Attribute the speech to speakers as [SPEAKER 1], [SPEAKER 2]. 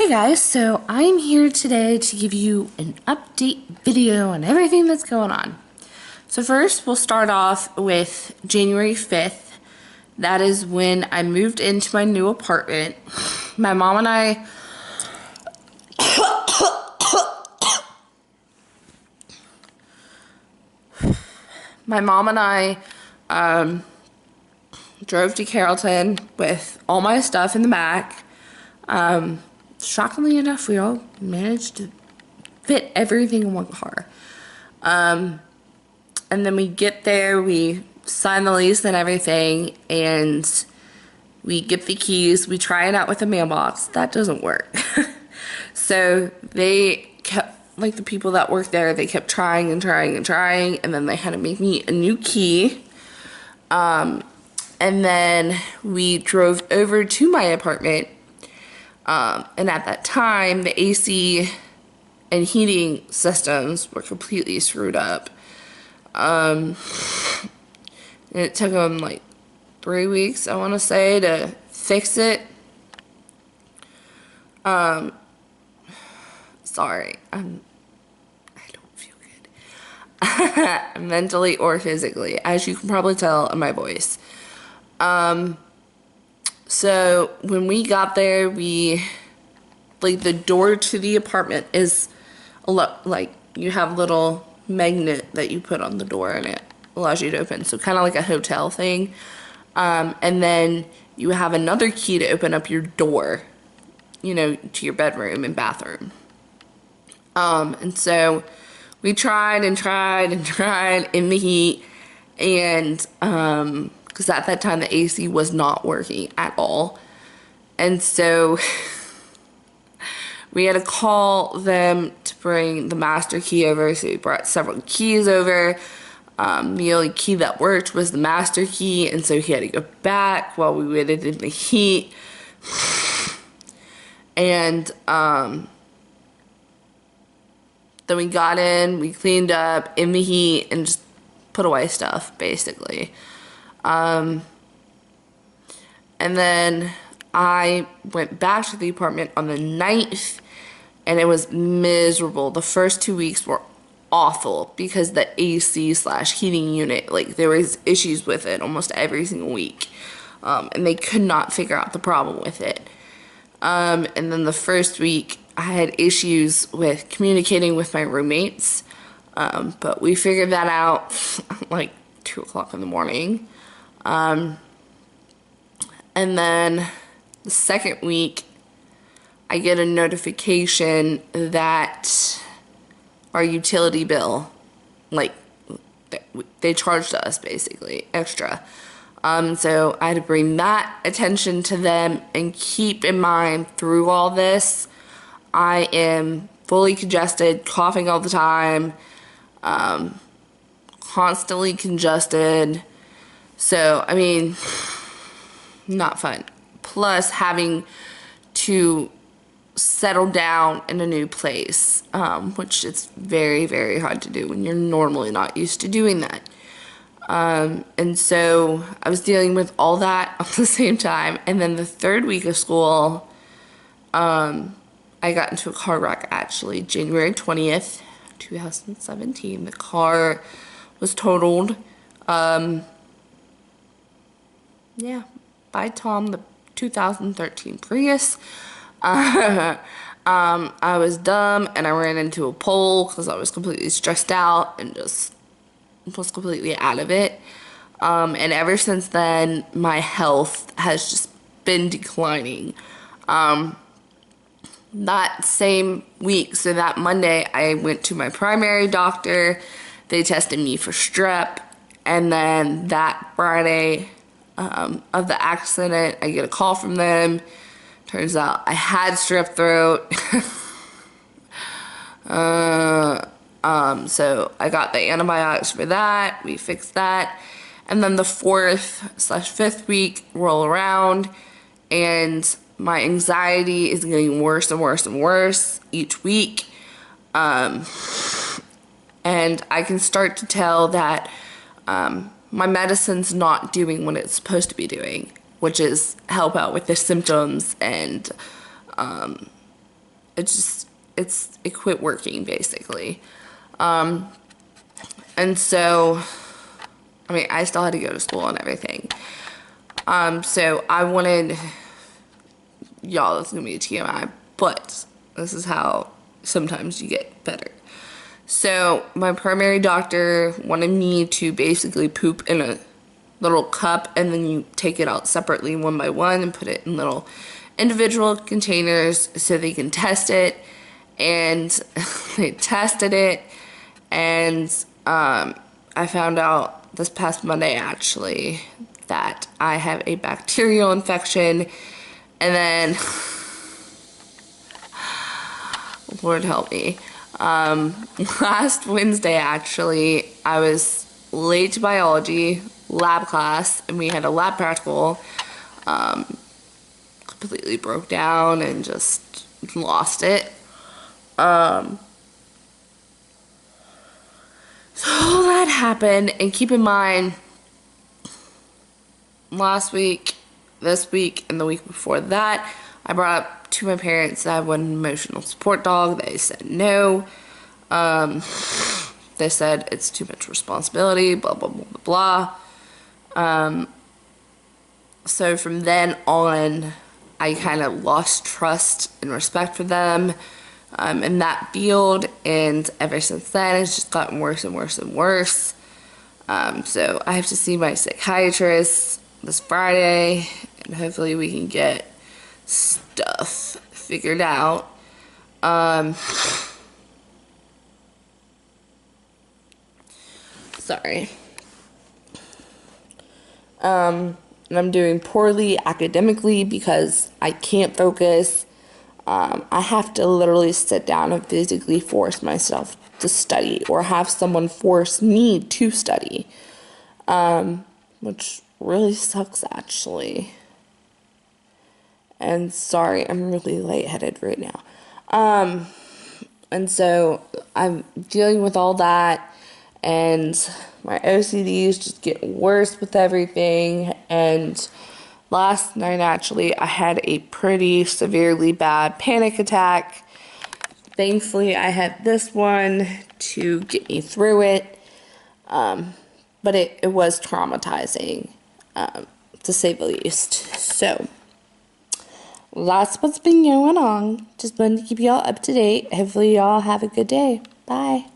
[SPEAKER 1] Hey guys, so I'm here today to give you an update video on everything that's going on. So first, we'll start off with January 5th. That is when I moved into my new apartment. My mom and I drove to Carrollton with all my stuff in the back. Shockingly enough, we all managed to fit everything in one car. And then we get there, we sign the lease and everything, and we get the keys. We try it out with the mailbox. That doesn't work. So they kept, like the people that work there, they kept trying and trying and trying, and then they had to make me a new key. And then we drove over to my apartment. And at that time, the AC and heating systems were completely screwed up. And it took them like 3 weeks, I want to say, to fix it. Sorry, I don't feel good. Mentally or physically, as you can probably tell in my voice. So when we got there, like the door to the apartment is like you have a little magnet that you put on the door and it allows you to open. So kind of like a hotel thing. And then you have another key to open up your door, you know, to your bedroom and bathroom. And so we tried and tried and tried in the heat, and because at that time the AC was not working at all. And so we had to call them to bring the master key over. So we brought several keys over. The only key that worked was the master key, and so he had to go back while we waited in the heat. And then we got in, we cleaned up in the heat, and just put away stuff, basically. And then I went back to the apartment on the 9th, and it was miserable. The first 2 weeks were awful because the AC/heating unit, like, there was issues with it almost every single week. And they could not figure out the problem with it. And then the first week, I had issues with communicating with my roommates. But we figured that out like 2 o'clock in the morning. And then the second week, I get a notification that our utility bill, like, they charged us basically extra. So I had to bring that attention to them, and keep in mind through all this, I am fully congested, coughing all the time, constantly congested. So, I mean, not fun. Plus having to settle down in a new place, which is very, very hard to do when you're normally not used to doing that. And so I was dealing with all that at the same time. And then the third week of school, I got into a car wreck, actually, January 20th, 2017. The car was totaled. Yeah, by Tom, the 2013 Prius. I was dumb, and I ran into a pole because I was completely stressed out and just was completely out of it. And ever since then, my health has just been declining. That same week, so that Monday, I went to my primary doctor. They tested me for strep, and then that Friday of the accident, I get a call from them. Turns out I had strep throat. So I got the antibiotics for that. We fixed that. And then the 4th/5th week roll around, and my anxiety is getting worse and worse and worse each week. And I can start to tell that my medicine's not doing what it's supposed to be doing, which is help out with the symptoms and it quit working basically. And so, I mean, I still had to go to school and everything. So I wanted, y'all, this is gonna be a TMI, but this is how sometimes you get better. So my primary doctor wanted me to basically poop in a little cup, and then you take it out separately one by one and put it in little individual containers so they can test it. And they tested it, and I found out this past Monday actually that I have a bacterial infection. And then Lord help me, last Wednesday actually I was late to biology lab class, and we had a lab practical. Completely broke down and just lost it. So that happened, and keep in mind, last week, this week, and the week before that, I brought up to my parents that I want an emotional support dog. They said no. They said it's too much responsibility, blah, blah, blah, blah, blah. So from then on, I kind of lost trust and respect for them in that field, and ever since then, it's just gotten worse and worse and worse. So I have to see my psychiatrist this Friday, and hopefully we can get stuff figured out. Sorry. And I'm doing poorly academically because I can't focus. I have to literally sit down and physically force myself to study, or have someone force me to study, which really sucks actually. And sorry, I'm really lightheaded right now. And so I'm dealing with all that, and my OCD is just getting worse with everything. And last night, actually, I had a pretty severely bad panic attack. Thankfully, I had this one to get me through it. But it was traumatizing, to say the least. So that's what's been going on. Just wanted to keep y'all up to date. Hopefully y'all have a good day. Bye.